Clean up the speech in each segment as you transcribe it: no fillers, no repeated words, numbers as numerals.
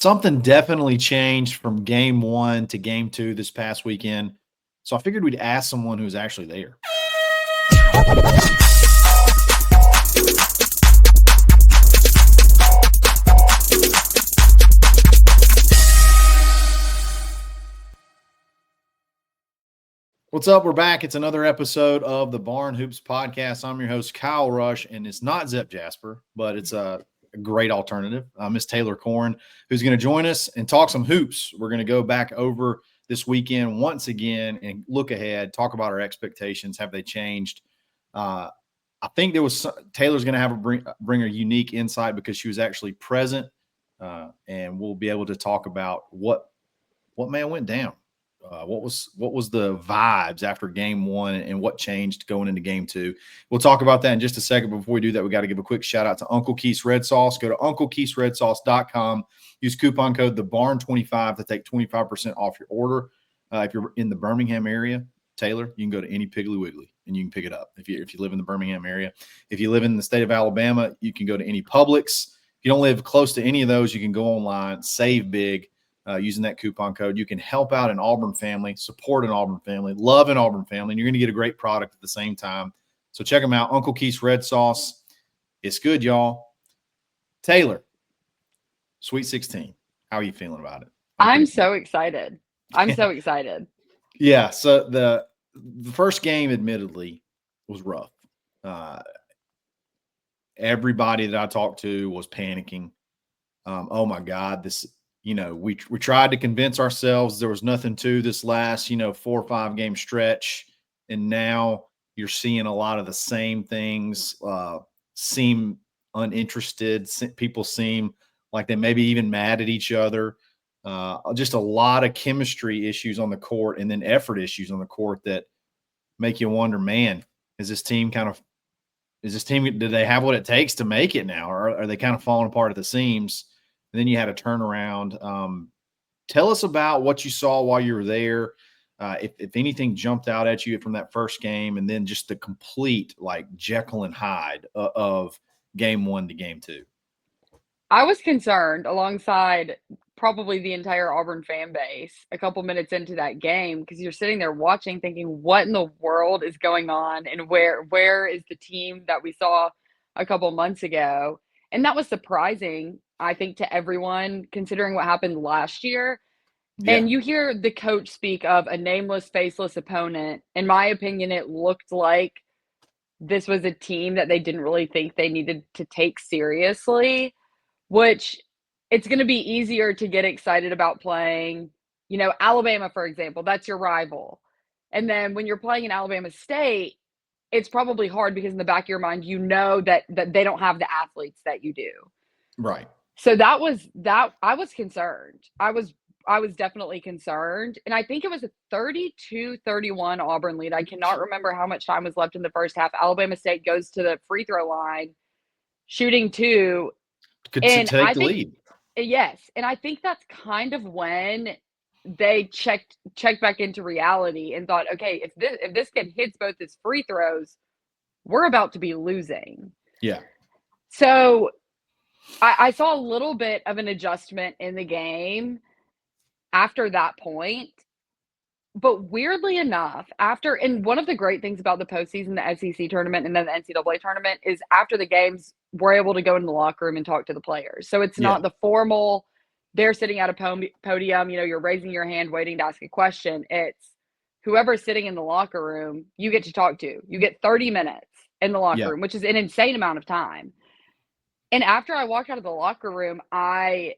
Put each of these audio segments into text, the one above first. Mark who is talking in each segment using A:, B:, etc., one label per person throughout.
A: Something definitely changed from game one to game two this past weekend. So I figured we'd ask someone who's actually there. What's up? We're back. It's another episode of the Barn Hoops Podcast. I'm your host, Kyle Rush, and it's not Zep Jasper, but it's a great alternative. Miss Taylor Corn, who's going to join us and talk some hoops. We're going to go back over this weekend once again and look ahead, talk about our expectations. Have they changed? I think Taylor's going to have bring a unique insight because she was actually present, and we'll be able to talk about what may have went down. What was the vibes after game one and what changed going into game two? We'll talk about that in just a second. Before we do that, we got to give a quick shout out to Uncle Keith's Red Sauce. Go to unclekeithsredsauce.com. Use coupon code TheBarn25 to take 25% off your order. If you're in the Birmingham area, Taylor, you can go to any Piggly Wiggly and you can pick it up. If you live in the Birmingham area, if you live in the state of Alabama, you can go to any Publix. If you don't live close to any of those, you can go online, save big. Using that coupon code, you can help out an Auburn family, support an Auburn family, love an Auburn family, and you're going to get a great product at the same time. So check them out. Uncle Keith's Red Sauce. It's good, y'all. Taylor, Sweet 16. How are you feeling about it?
B: I'm so excited. I'm so excited.
A: Yeah. So the first game, admittedly, was rough. Everybody that I talked to was panicking. Oh my God, we tried to convince ourselves there was nothing to this last, 4 or 5 game stretch. And now you're seeing a lot of the same things seem uninterested. People seem like they may be even mad at each other. Just a lot of chemistry issues on the court and then effort issues on the court that make you wonder, man, do they have what it takes to make it now? Or are they kind of falling apart at the seams? And then you had a turnaround. Tell us about what you saw while you were there. If anything jumped out at you from that first game, and then just the complete Jekyll and Hyde of game one to game two.
B: I was concerned alongside probably the entire Auburn fan base a couple minutes into that game because you're sitting there watching thinking, what in the world is going on? And where is the team that we saw a couple months ago? And that was surprising, I think, to everyone, considering what happened last year. Yeah. And you hear the coach speak of a nameless, faceless opponent. In my opinion, it looked like this was a team that they didn't really think they needed to take seriously, which it's going to be easier to get excited about playing, Alabama, for example, that's your rival. And then when you're playing in Alabama State, it's probably hard because in the back of your mind, that they don't have the athletes that you do.
A: Right.
B: So I was concerned. I was definitely concerned. And I think it was a 32-31 Auburn lead. I cannot remember how much time was left in the first half. Alabama State goes to the free throw line, shooting 2.
A: To take the lead.
B: Yes. And I think that's kind of when they checked back into reality and thought, okay, if this kid hits both his free throws, we're about to be losing.
A: Yeah.
B: So I saw a little bit of an adjustment in the game after that point. But weirdly enough, and one of the great things about the postseason, the SEC tournament, and then the NCAA tournament is after the games, we're able to go into the locker room and talk to the players. So it's not the formal, they're sitting at a podium, you're raising your hand, waiting to ask a question. It's whoever's sitting in the locker room, you get to talk to. You get 30 minutes in the locker room, which is an insane amount of time. And after I walked out of the locker room, I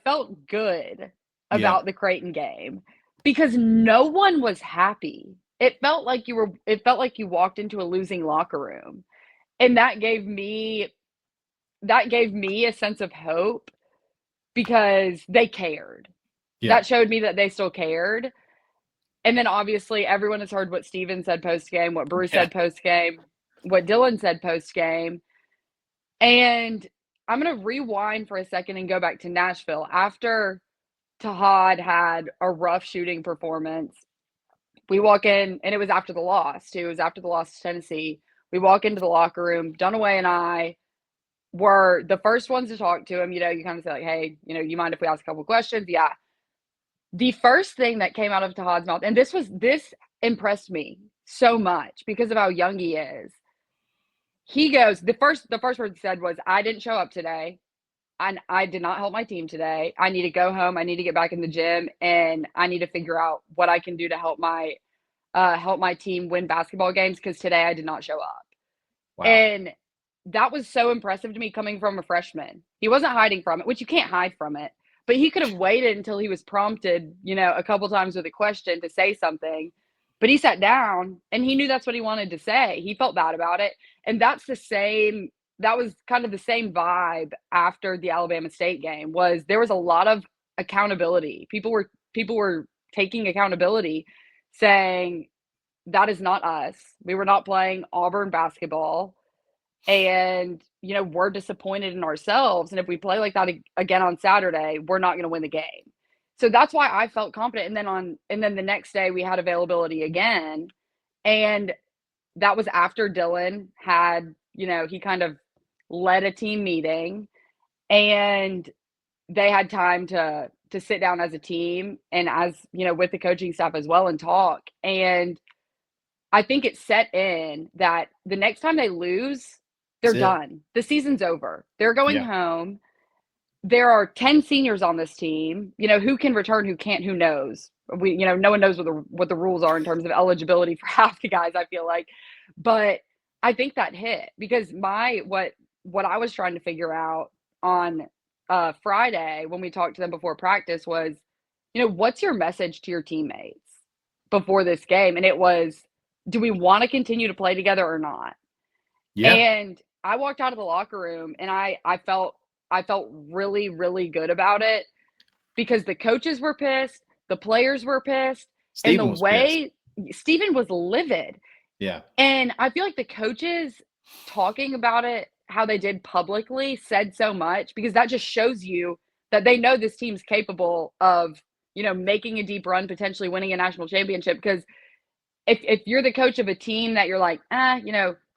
B: felt good about the Creighton game because no one was happy. It felt like you walked into a losing locker room. And that gave me a sense of hope because they cared. Yeah. That showed me that they still cared. And then obviously everyone has heard what Steven said post-game, what Bruce said post-game, what Dylan said post-game. And I'm going to rewind for a second and go back to Nashville. After Tahad had a rough shooting performance, we walk in, and it was after the loss, too. It was after the loss to Tennessee. We walk into the locker room. Dunaway and I were the first ones to talk to him. You kind of say like, hey, you mind if we ask a couple questions? Yeah. The first thing that came out of Tahad's mouth, and this impressed me so much because of how young he is. He goes, the first word he said was, I didn't show up today. I did not help my team today. I need to go home. I need to get back in the gym, and I need to figure out what I can do to help my team win basketball games, because today I did not show up.
A: Wow.
B: And that was so impressive to me coming from a freshman. He wasn't hiding from it, which you can't hide from it, but he could have waited until he was prompted, a couple times with a question to say something. But he sat down and he knew that's what he wanted to say. He felt bad about it. And that was kind of the same vibe after the Alabama State game. There was a lot of accountability. People were taking accountability, saying, that is not us. We were not playing Auburn basketball. And, we're disappointed in ourselves. And if we play like that again on Saturday, we're not going to win the game. So that's why I felt confident. And then the next day we had availability again. And that was after Dylan had, he kind of led a team meeting, and they had time to sit down as a team and as, with the coaching staff as well, and talk. And I think it set in that the next time they lose, they're done. The season's over. They're going home. There are 10 seniors on this team. Who can return, who can't, who knows? No one knows what the rules are in terms of eligibility for half the guys, I feel like. But I think that hit, because what I was trying to figure out on Friday when we talked to them before practice was, what's your message to your teammates before this game? And it was, do we want to continue to play together or not? Yeah. And I walked out of the locker room and I felt really, really good about it, because the coaches were pissed, the players were pissed,
A: Steven
B: and the way Steven was livid.
A: Yeah.
B: And I feel like the coaches talking about it, how they did publicly, said so much, because that just shows you that they know this team's capable of, making a deep run, potentially winning a national championship. Because if you're the coach of a team that you're like,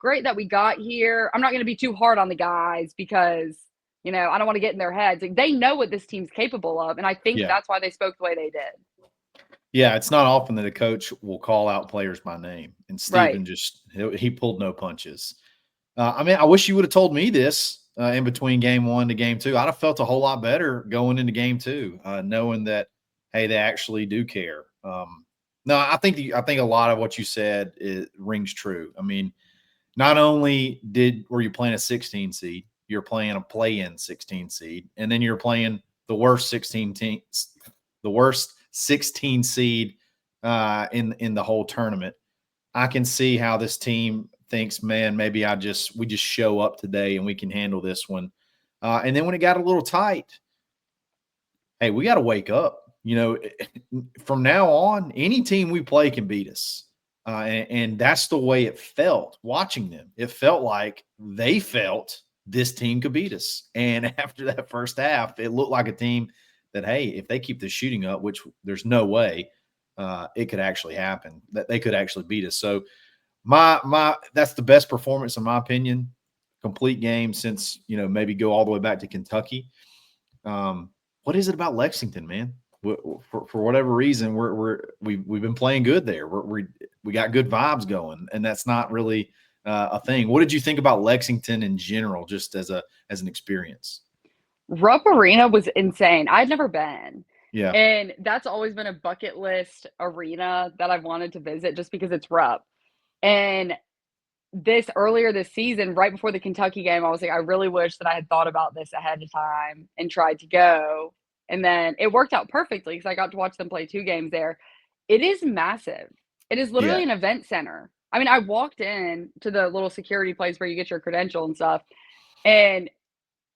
B: great that we got here, I'm not going to be too hard on the guys because, I don't want to get in their heads. Like, they know what this team's capable of. And I think that's why they spoke the way they did.
A: Yeah, it's not often that a coach will call out players by name. And Steven he pulled no punches. I wish you would have told me this in between game 1 to game 2. I'd have felt a whole lot better going into game 2, knowing that, hey, they actually do care. No, I think a lot of what you said rings true. I mean, not only were you playing a 16 seed, you're playing a play-in 16 seed, and then you're playing the worst 16 seed in the whole tournament. I can see how this team thinks, man, maybe we just show up today and we can handle this one. And then when it got a little tight, hey, we got to wake up. From now on, any team we play can beat us. And that's the way it felt watching them. It felt like they felt this team could beat us. And after that first half, it looked like a team that, hey, if they keep the shooting up, which there's no way it could actually happen, that they could actually beat us. So that's the best performance, in my opinion, complete game since, maybe go all the way back to Kentucky. What is it about Lexington, man? For whatever reason, we've been playing good there. We got good vibes going, and that's not really a thing. What did you think about Lexington in general, just as an experience?
B: Rupp Arena was insane. I'd never been.
A: Yeah.
B: And that's always been a bucket list arena that I've wanted to visit, just because it's Rupp. And earlier this season, right before the Kentucky game, I was like, I really wish that I had thought about this ahead of time and tried to go. And then it worked out perfectly because I got to watch them play 2 games there. It is massive. It is literally an event center. I mean, I walked in to the little security place where you get your credential and stuff, and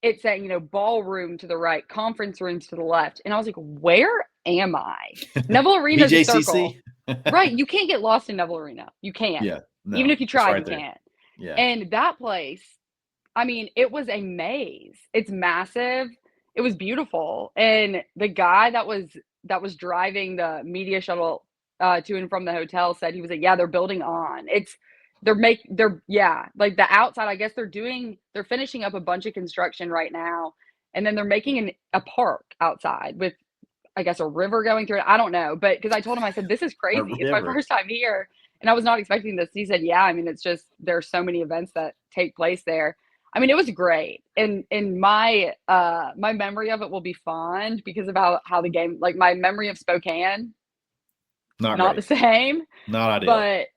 B: it's saying, ballroom to the right, conference rooms to the left. And I was like, where am I? Neville Arena is a circle. Right. You can't get lost in Neville Arena. You can't.
A: Yeah. No,
B: even if you try,
A: right
B: you can't.
A: Yeah.
B: And that place, I mean, it was a maze. It's massive. It was beautiful. And the guy that was driving the media shuttle to and from the hotel said, he was like, yeah, they're building on. like the outside, I guess they're finishing up a bunch of construction right now, and then they're making a park outside with, I guess, a river going through it. I don't know, but because I told him, I said, this is
A: A
B: crazy. It's my
A: river.
B: first time here, and I was not expecting this. He said, yeah, I mean, it's just there's so many events that take place there. I mean, it was great, and in my my memory of it will be fond because of how the game, like my memory of Spokane,
A: Not
B: not the
A: great.
B: same,
A: Not ideal.
B: but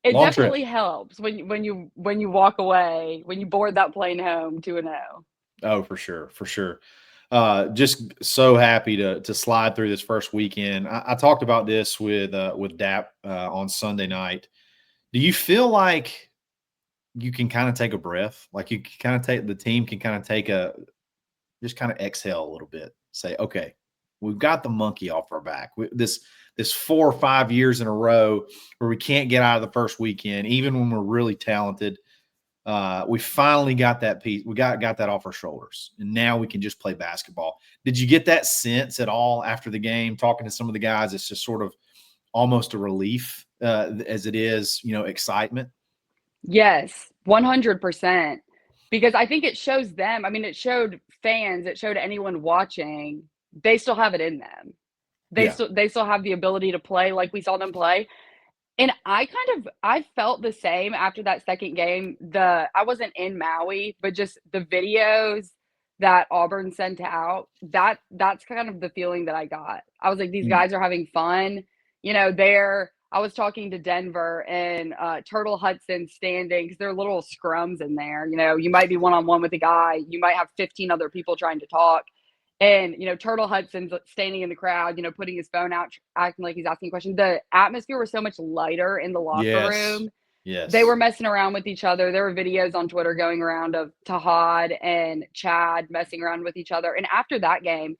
B: it
A: Long trip.
B: definitely helps when you walk away, when you board that plane home 2-0.
A: Oh, for sure, for sure. Just so happy to slide through this first weekend. I talked about this with Dap on Sunday night. Do you feel like you can kind of take a breath? Like you can kind of take the team can kind of take a just kind of exhale a little bit. Say, okay, we've got the monkey off our back. This 4 or 5 years in a row where we can't get out of the first weekend, even when we're really talented. We finally got that piece. We got that off our shoulders, and now we can just play basketball. Did you get that sense at all after the game? Talking to some of the guys, it's just sort of almost a relief as it is, excitement.
B: Yes, 100%. Because I think it shows them. I mean, it showed fans, it showed anyone watching, they still have it in them.
A: Yeah.
B: They still have the ability to play like we saw them play. And I felt the same after that second game. I wasn't in Maui, but just the videos that Auburn sent out, that's kind of the feeling that I got. I was like, these
A: Mm.
B: guys are having fun. I was talking to Denver and Turtle Hudson standing because there are little scrums in there. You might be one-on-one with a guy, you might have 15 other people trying to talk. And, Turtle Hudson's standing in the crowd, putting his phone out, acting like he's asking questions. The atmosphere was so much lighter in the locker
A: Yes.
B: room. They were
A: Yes.
B: messing around with each other. There were videos on Twitter going around of Tahad and Chad messing around with each other. And after that game,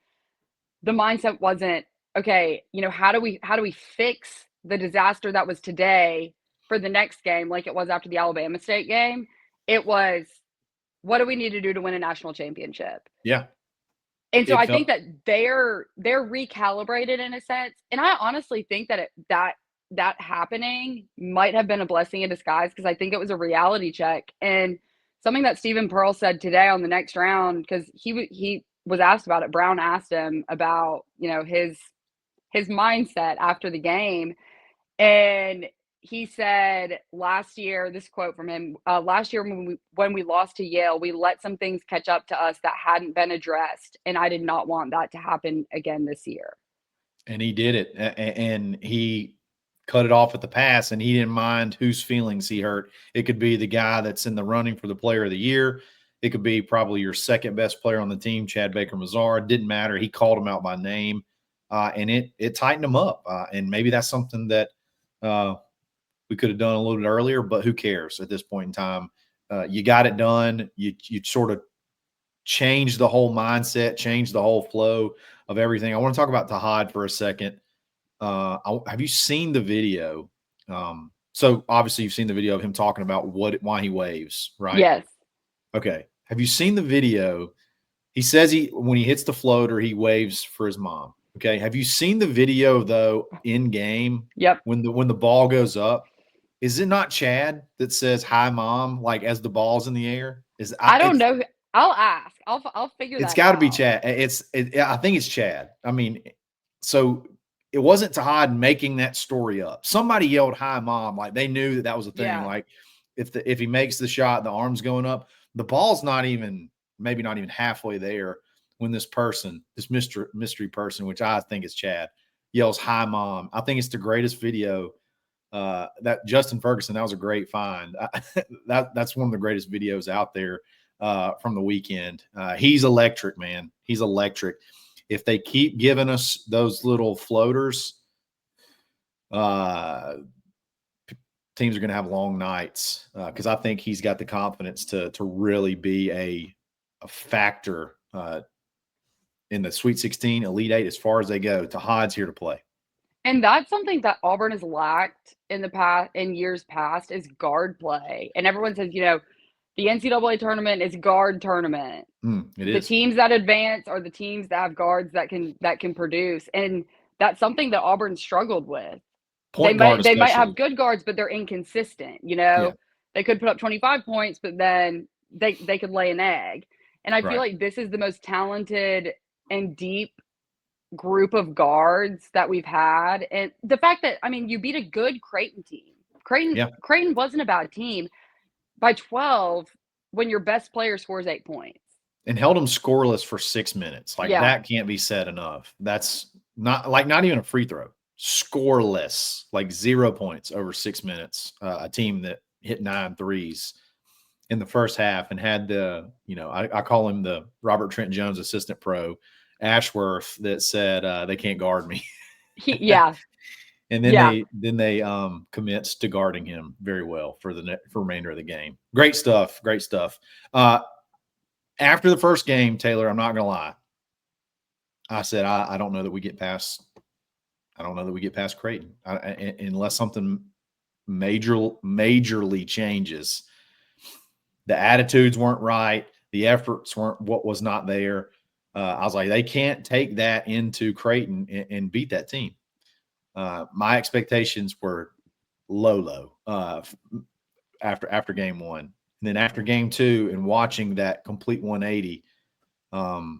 B: the mindset wasn't, okay, how do we fix the disaster that was today for the next game like it was after the Alabama State game? It was, what do we need to do to win a national championship?
A: Yeah.
B: And so
A: It
B: I think
A: felt.
B: that they're recalibrated in a sense, and I honestly think that that happening might have been a blessing in disguise because I think it was a reality check. And something that Stephen Pearl said today on the next round, because he was asked about it. Brown asked him about his mindset after the game, and he said last year, this quote from him, last year when we lost to Yale, we let some things catch up to us that hadn't been addressed, and I did not want that to happen again this year.
A: And he did it, and he cut it off at the pass, and he didn't mind whose feelings he hurt. It could be the guy that's in the running for the player of the year. It could be probably your second best player on the team, Chad Baker-Mazar. It didn't matter. He called him out by name, and it tightened him up. And maybe that's something that we could have done a little bit earlier, but who cares at this point in time? You got it done. You sort of changed the whole mindset, changed the whole flow of everything. I want to talk about Tahad for a second. Have you seen the video? So obviously you've seen the video of him talking about why he waves, right?
B: Yes.
A: Okay. Have you seen the video? He says when he hits the floater, he waves for his mom. Okay. Have you seen the video though in game
B: Yep.
A: when the ball goes up? Is it not Chad that says "Hi, Mom" like as the ball's in the air?
B: I don't know. I'll ask. I'll figure
A: It's
B: that
A: got to be
B: out.
A: Chad. I think it's Chad. I mean, so it wasn't Tahad making that story up. Somebody yelled "Hi, Mom!" Like they knew that was a thing.
B: Yeah.
A: Like if he makes the shot, the arm's going up. The ball's not even halfway there when this mystery person, which I think is Chad, yells "Hi, Mom!" I think it's the greatest video. That Justin Ferguson, that was a great find. That's one of the greatest videos out there from the weekend. He's electric, man. He's electric. If they keep giving us those little floaters, teams are going to have long nights because I think he's got the confidence to really be a factor in the Sweet 16, Elite Eight, as far as they go. Tahad's here to play.
B: And that's something that Auburn has lacked in years past is guard play. And everyone says, the NCAA tournament is guard tournament.
A: It
B: The
A: is.
B: teams that advance are the teams that have guards that can produce. And that's something that Auburn struggled with.
A: Point guard
B: They might have
A: especially.
B: good guards, but they're inconsistent,
A: Yeah.
B: They could put up 25 points, but then they could lay an egg. And I feel
A: Right.
B: like this is the most talented and deep group of guards that we've had. And the fact that, I mean, you beat a good Creighton team.
A: Yeah.
B: Creighton wasn't a bad team by 12 when your best player scores 8 points.
A: And held them scoreless for 6 minutes. Like,
B: Yeah.
A: that can't be said enough. That's not even a free throw. Scoreless, like 0 points over 6 minutes. A team that hit 9 threes in the first half and had the, I call him the Robert Trent Jones assistant pro, Ashworth, that said they can't guard me.
B: Yeah.
A: And then they commenced to guarding him very well for for remainder of the game. Great stuff. Great stuff. After the first game, Taylor, I'm not going to lie. I said, I don't know that we get past Creighton unless something majorly changes. The attitudes weren't right. The efforts weren't what was not there. I was like, they can't take that into Creighton and beat that team. My expectations were low after game one. And then after game two and watching that complete 180, I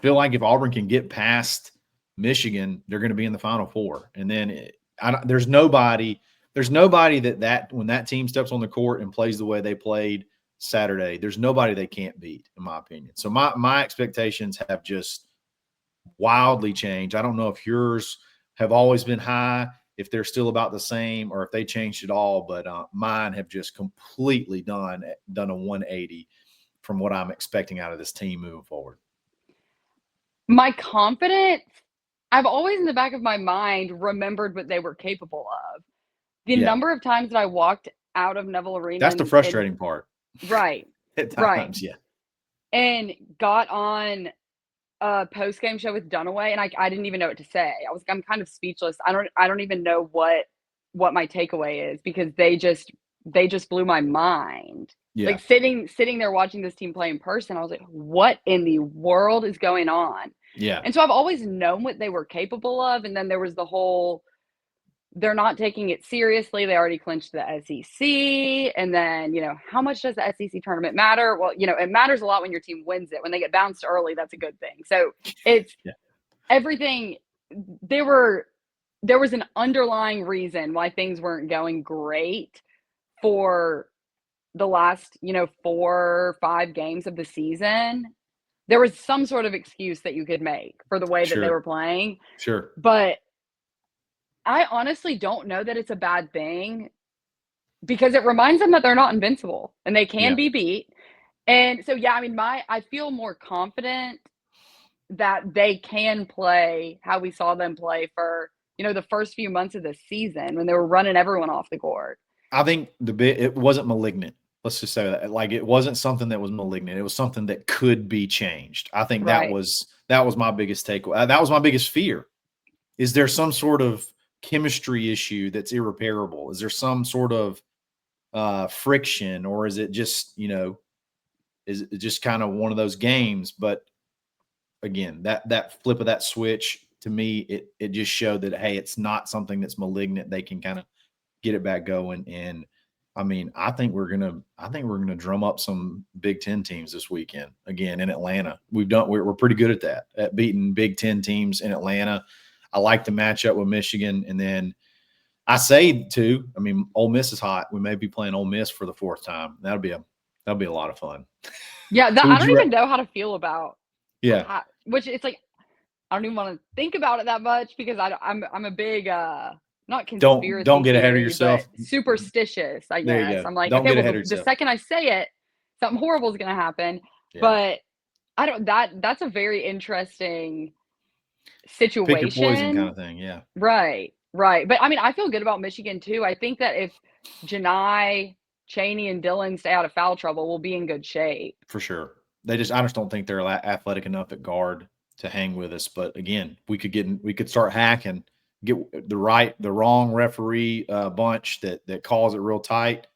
A: feel like if Auburn can get past Michigan, they're going to be in the Final Four. And then there's nobody that when that team steps on the court and plays the way they played Saturday, there's nobody they can't beat, in my opinion. So my expectations have just wildly changed. I don't know if yours have always been high, if they're still about the same, or if they changed at all. But mine have just completely done a 180 from what I'm expecting out of this team moving forward.
B: My confidence, I've always in the back of my mind remembered what they were capable of. The number of times that I walked out of Neville Arena.
A: That's the frustrating part.
B: Right.
A: At times, yeah.
B: And got on a post-game show with Dunaway, and I didn't even know what to say. I'm kind of speechless. I don't even know what my takeaway is, because they just blew my mind. Yeah. Like sitting there watching this team play in person, I was like, what in the world is going on?
A: Yeah.
B: And so I've always known what they were capable of. And then there was the whole, they're not taking it seriously. They already clinched the SEC. And then, how much does the SEC tournament matter? Well, it matters a lot when your team wins it. When they get bounced early, that's a good thing. So it's everything. There was an underlying reason why things weren't going great for the last, 4 or 5 games of the season. There was some sort of excuse that you could make for the way that they were playing.
A: Sure.
B: But I honestly don't know that it's a bad thing, because it reminds them that they're not invincible and they can be beat. And so, I feel more confident that they can play how we saw them play for, the first few months of the season when they were running everyone off the court.
A: I think it wasn't malignant. Let's just say that. Like, it wasn't something that was malignant. It was something that could be changed. I think that was my biggest takeaway. That was my biggest fear. Is there some sort of chemistry issue that's irreparable? Is there some sort of friction, or is it just, is it just kind of one of those games? But again, that flip of that switch, to me, it just showed that, hey, it's not something that's malignant. They can kind of get it back going. And I think we're gonna drum up some Big Ten teams this weekend again in Atlanta. We're pretty good at that, at beating Big Ten teams in Atlanta. I like the matchup with Michigan, and then I say too. Ole Miss is hot. We may be playing Ole Miss for the 4th time. That'll be a lot of fun.
B: Yeah, I don't even know how to feel about.
A: Yeah,
B: which it's like I don't even want to think about it that much, because I'm a big not conspiracy.
A: Don't get ahead of yourself.
B: Superstitious, I guess.
A: There you go.
B: I'm like,
A: don't
B: okay,
A: get ahead
B: well,
A: of yourself.
B: The second I say it, something horrible is going to happen. Yeah. But I don't. That's a very interesting situation.
A: Pick your poison kind of thing. Yeah.
B: Right. But I feel good about Michigan too. I think that if Janai, Chaney, and Dillon stay out of foul trouble, we'll be in good shape.
A: For sure. I just don't think they're athletic enough at guard to hang with us. But again, we could start hacking, get the wrong referee bunch that calls it real tight.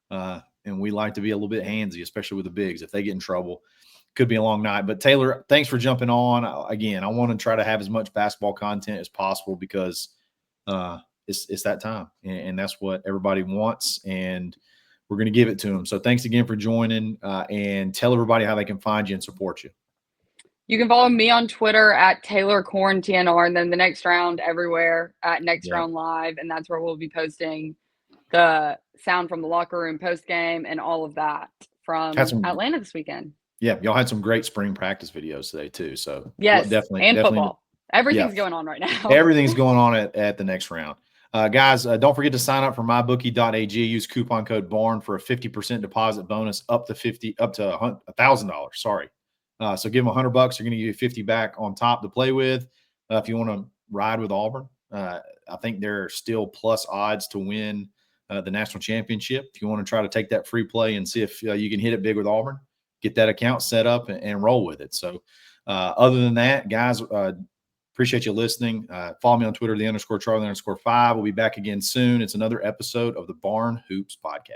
A: And we like to be a little bit handsy, especially with the bigs. If they get in trouble, could be a long night. But Taylor, thanks for jumping on. Again, I want to try to have as much basketball content as possible, because it's that time, and that's what everybody wants, and we're going to give it to them. So thanks again for joining, and tell everybody how they can find you and support you.
B: You can follow me on Twitter at Taylor Corn TNR, and then the Next Round everywhere at Next Round Live, and that's where we'll be posting the sound from the locker room post game and all of that from Atlanta this weekend.
A: Yeah, y'all had some great spring practice videos today too. So
B: yes, definitely football. Everything's going on right now.
A: Everything's going on at the Next Round. Guys, don't forget to sign up for mybookie.ag. Use coupon code BARN for a 50% deposit bonus up to $1,000. Sorry. So give them $100. They're going to give you 50 back on top to play with. If you want to ride with Auburn, I think they're still plus odds to win the national championship. If you want to try to take that free play and see if you can hit it big with Auburn, get that account set up and roll with it. So other than that, guys, appreciate you listening. Follow me on Twitter, _Charlie_5. We'll be back again soon. It's another episode of the Barn Hoops Podcast.